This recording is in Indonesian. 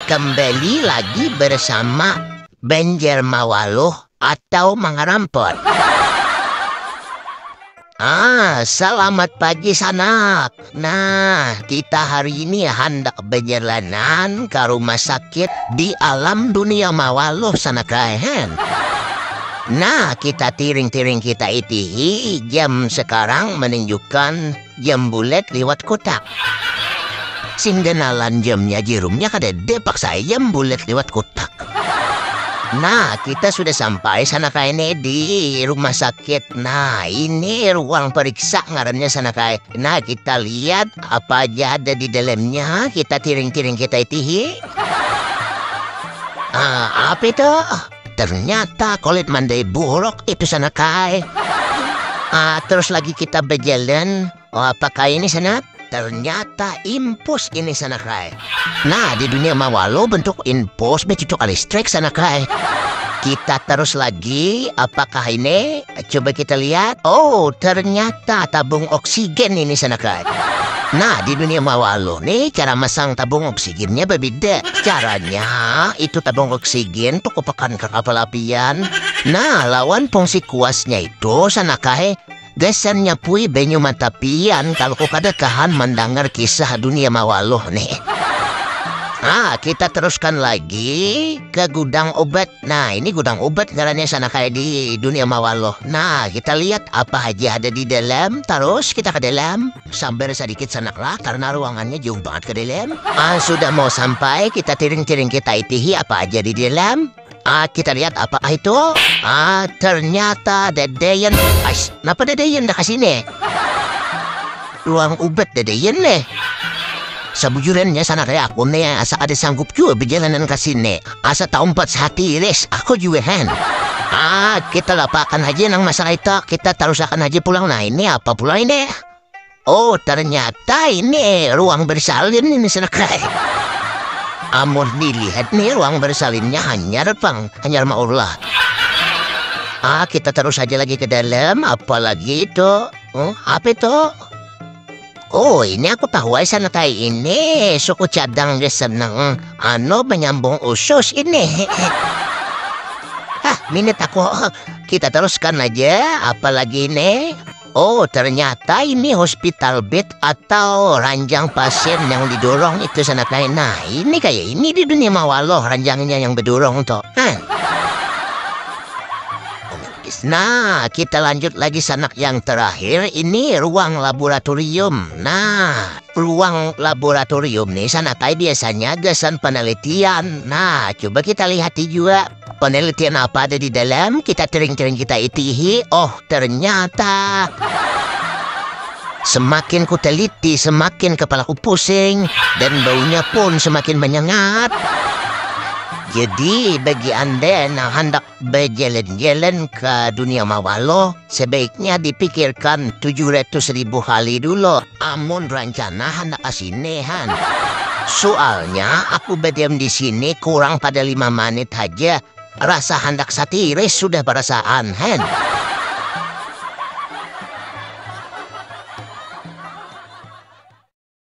kembali lagi bersama Benjer Mawaloh atau Mangarampot. Selamat pagi sanak. Nah, kita hari ini hendak berjalanan ke rumah sakit di alam dunia Mawaloh sanakahen. Nah, kita tiring-tiring kita itihi jam sekarang menunjukkan jam bulat lewat kotak. Singgenalan jamnya jirumnya kada depak saya jam bulat lewat kotak. Nah, kita sudah sampai sana kayaknya di rumah sakit. Nah, ini ruang periksa ngarannya sana kayak. Nah, kita lihat apa aja ada di dalamnya. Kita tiring-tiring kita itihi. Apa itu? Ternyata kulit mandai buruk itu sana kayak. Terus lagi kita berjalan. Apakah ini sana? Ternyata impus ini sana kai. Nah, di dunia Mawaloh bentuk impus begitu listrik sana kai. Kita terus lagi, apakah ini? Coba kita lihat. Oh, ternyata tabung oksigen ini sana kai. Nah, di dunia Mawaloh nih cara masang tabung oksigennya berbeda. Caranya itu tabung oksigen tuh kepakan ke kapal apian. Nah, lawan fungsi kuasnya itu sana kai. Gasan nyapui benyu matapian kalau kada kahan mendengar kisah dunia Mawaloh nih. Kita teruskan lagi ke gudang obat. Nah, ini gudang obat ngarannya sana kayak di dunia Mawaloh. Nah, kita lihat apa aja ada di dalam. Terus kita ke dalam. Sambil sedikit sanaklah karena ruangannya jauh banget ke dalam. Sudah mau sampai, kita tiring-tiring kita itihi apa aja di dalam. Kita lihat apa itu? Ternyata dedeyan. Kenapa dedeyan dah kesini? Ruang obat dedeyan nih. Sebujurannya sana kayak aku nih, asa ada sanggup juga berjalanan ke sini. Asa tahu 4 hati res, aku juga hen. Kita lapakan aja nang masalah itu. Kita terusakan aja pulang. Nah, ini apa pulang ini? Oh, ternyata ini ruang bersalin ini sana kayak. Amun dilihat nih ruang bersalinnya hanyar maulah. Kita terus aja lagi ke dalam. Apalagi itu? Apa itu? Oh, ini aku tahu sana kayak ini suku cadang dia senang menyambung usus ini. Minit aku. Kita teruskan aja. Apalagi ini? Oh, ternyata ini hospital bed atau ranjang pasien yang didorong itu sana kayak. Nah, ini kayak ini di dunia Mawaloh ranjangnya yang berdorong tuh. Nah, kita lanjut lagi sanak yang terakhir. Ini ruang laboratorium. Nah, ruang laboratorium nih sana kayak biasanya gasan penelitian. Nah, coba kita lihat juga penelitian apa ada di dalam. Kita tering-tering kita itihi. Oh, ternyata semakin ku teliti, semakin kepalaku pusing dan baunya pun semakin menyengat. Jadi bagi anda yang hendak berjalan-jalan ke dunia Mawaloh, sebaiknya dipikirkan 700.000 kali dulu. Amun rencana hendak asinehan. Soalnya aku berdiam di sini kurang pada 5 menit aja. Rasa hendak satiris sudah perasaan, hen.